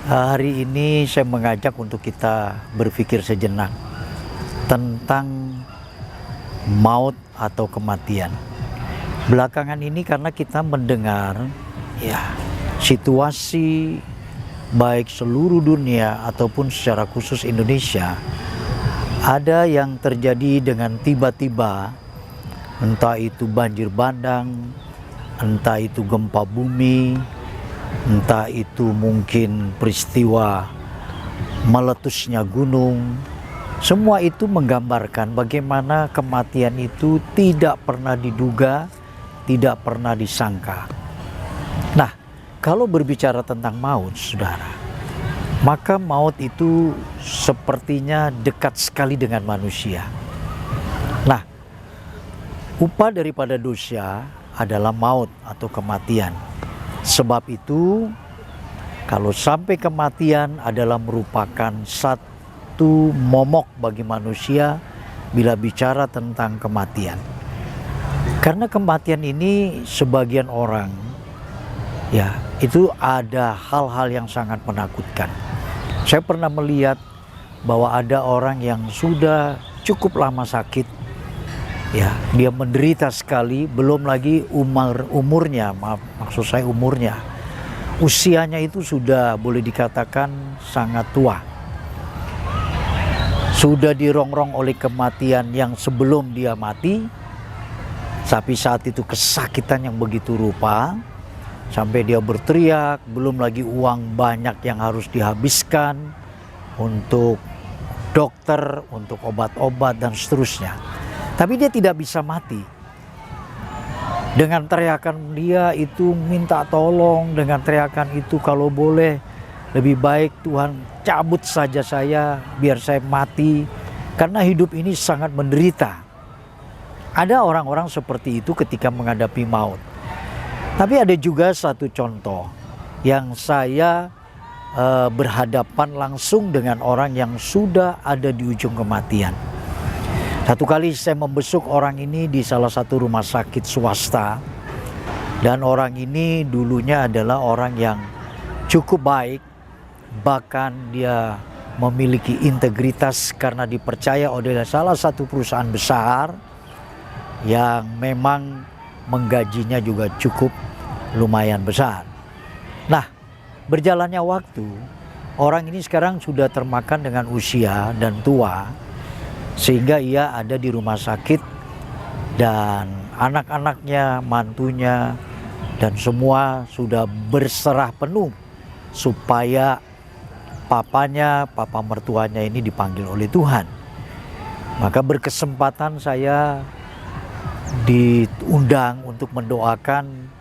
Hari ini saya mengajak untuk kita berpikir sejenak tentang maut atau kematian. Belakangan ini karena kita mendengar situasi baik seluruh dunia ataupun secara khusus Indonesia, ada yang terjadi dengan tiba-tiba, entah itu banjir bandang, entah itu gempa bumi, entah itu mungkin peristiwa meletusnya gunung. Semua itu menggambarkan bagaimana kematian itu tidak pernah diduga, tidak pernah disangka. Nah, kalau berbicara tentang maut, saudara, maka maut itu sepertinya dekat sekali dengan manusia. Nah, upah daripada dosa adalah maut atau kematian. Sebab itu, kalau sampai kematian adalah merupakan satu momok bagi manusia bila bicara tentang kematian. Karena kematian ini sebagian orang, itu ada hal-hal yang sangat menakutkan. Saya pernah melihat bahwa ada orang yang sudah cukup lama sakit, dia menderita sekali, belum lagi umurnya, usianya itu sudah boleh dikatakan sangat tua. Sudah dirongrong oleh kematian yang sebelum dia mati, tapi saat itu kesakitan yang begitu rupa, sampai dia berteriak, belum lagi uang banyak yang harus dihabiskan untuk dokter, untuk obat-obat dan seterusnya. Tapi dia tidak bisa mati. Dengan teriakan dia itu minta tolong, dengan teriakan itu kalau boleh lebih baik Tuhan cabut saja saya biar saya mati, karena hidup ini sangat menderita. Ada orang-orang seperti itu ketika menghadapi maut. Tapi ada juga satu contoh yang saya berhadapan langsung dengan orang yang sudah ada di ujung kematian. Satu kali saya membesuk orang ini di salah satu rumah sakit swasta. Dan orang ini dulunya adalah orang yang cukup baik. Bahkan dia memiliki integritas karena dipercaya oleh salah satu perusahaan besar yang memang menggajinya juga cukup lumayan besar. Nah, berjalannya waktu, orang ini sekarang sudah termakan dengan usia dan tua, sehingga ia ada di rumah sakit dan anak-anaknya, mantunya, dan semua sudah berserah penuh supaya papa mertuanya ini dipanggil oleh Tuhan. Maka berkesempatan saya diundang untuk mendoakan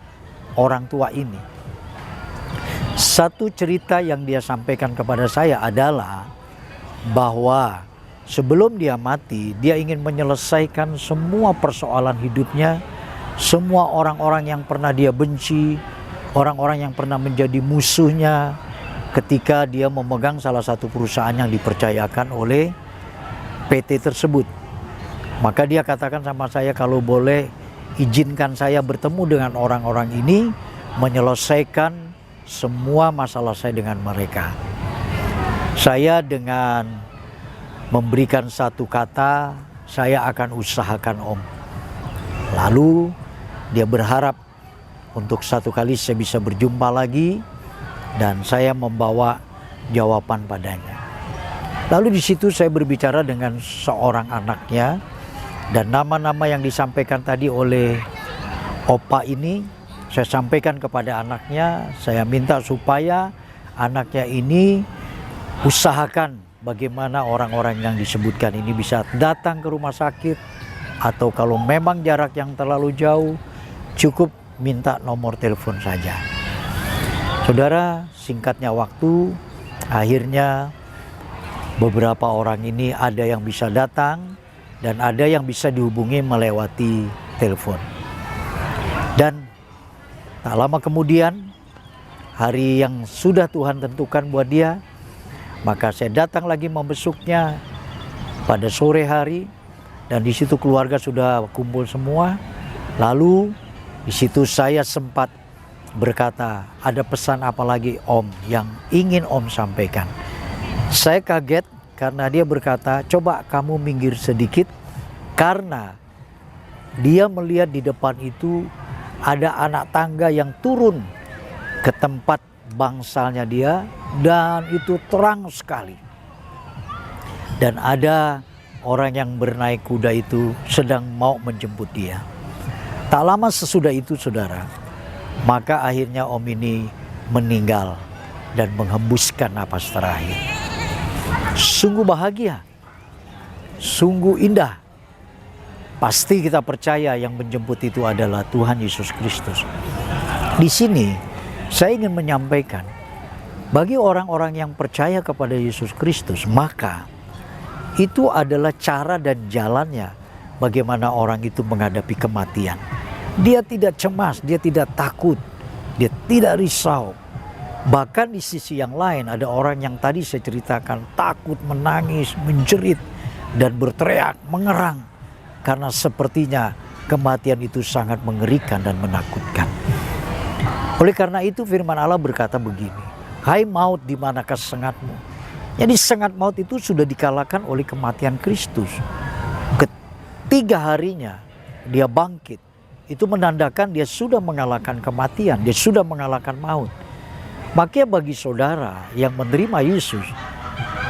orang tua ini. Satu cerita yang dia sampaikan kepada saya adalah bahwa sebelum dia mati, dia ingin menyelesaikan semua persoalan hidupnya, semua orang-orang yang pernah dia benci, orang-orang yang pernah menjadi musuhnya ketika dia memegang salah satu perusahaan yang dipercayakan oleh PT tersebut. Maka dia katakan sama saya, kalau boleh izinkan saya bertemu dengan orang-orang ini, menyelesaikan semua masalah saya dengan mereka. Saya dengan memberikan satu kata, saya akan usahakan Om. Lalu dia berharap untuk satu kali saya bisa berjumpa lagi dan saya membawa jawaban padanya. Lalu di situ saya berbicara dengan seorang anaknya. Dan nama-nama yang disampaikan tadi oleh opa ini, saya sampaikan kepada anaknya. Saya minta supaya anaknya ini usahakan bagaimana orang-orang yang disebutkan ini bisa datang ke rumah sakit. Atau kalau memang jarak yang terlalu jauh, cukup minta nomor telepon saja. Saudara, singkatnya waktu, akhirnya beberapa orang ini ada yang bisa datang, dan ada yang bisa dihubungi melewati telepon. Dan tak lama kemudian, hari yang sudah Tuhan tentukan buat dia, maka saya datang lagi membesuknya pada sore hari. Dan di situ keluarga sudah kumpul semua. Lalu di situ saya sempat berkata, ada pesan apa lagi Om yang ingin Om sampaikan? Saya kaget karena dia berkata, coba kamu minggir sedikit, karena dia melihat di depan itu ada anak tangga yang turun ke tempat bangsalnya dia, dan itu terang sekali. Dan ada orang yang bernaik kuda itu sedang mau menjemput dia. Tak lama sesudah itu saudara, maka akhirnya Om ini meninggal dan menghembuskan napas terakhir. Sungguh bahagia, sungguh indah. Pasti kita percaya yang menjemput itu adalah Tuhan Yesus Kristus. Di sini saya ingin menyampaikan, bagi orang-orang yang percaya kepada Yesus Kristus, maka itu adalah cara dan jalannya bagaimana orang itu menghadapi kematian. Dia tidak cemas, dia tidak takut, dia tidak risau. Bahkan di sisi yang lain ada orang yang tadi saya ceritakan takut, menangis, menjerit, dan berteriak, mengerang. Karena sepertinya kematian itu sangat mengerikan dan menakutkan. Oleh karena itu firman Allah berkata begini, hai maut, di manakah sengatmu? Jadi sengat maut itu sudah dikalahkan oleh kematian Kristus. Ketiga harinya dia bangkit. Itu menandakan dia sudah mengalahkan kematian, dia sudah mengalahkan maut. Makanya bagi saudara yang menerima Yesus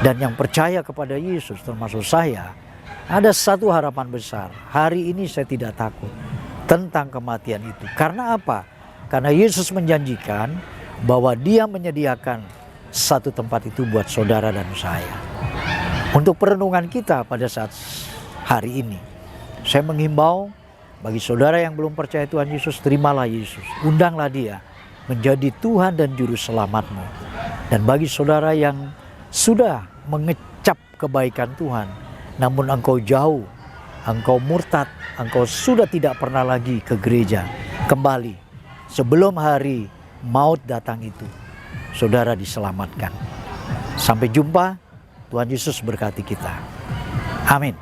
dan yang percaya kepada Yesus, termasuk saya, ada satu harapan besar. Hari ini saya tidak takut tentang kematian itu. Karena apa? Karena Yesus menjanjikan bahwa Dia menyediakan satu tempat itu buat saudara dan saya. Untuk perenungan kita pada saat hari ini, saya menghimbau bagi saudara yang belum percaya Tuhan Yesus, terimalah Yesus. Undanglah Dia menjadi Tuhan dan Juru Selamatmu. Dan bagi saudara yang sudah mengecap kebaikan Tuhan, namun engkau jauh, engkau murtad, engkau sudah tidak pernah lagi ke gereja, kembali sebelum hari maut datang itu, saudara diselamatkan. Sampai jumpa, Tuhan Yesus berkati kita. Amin.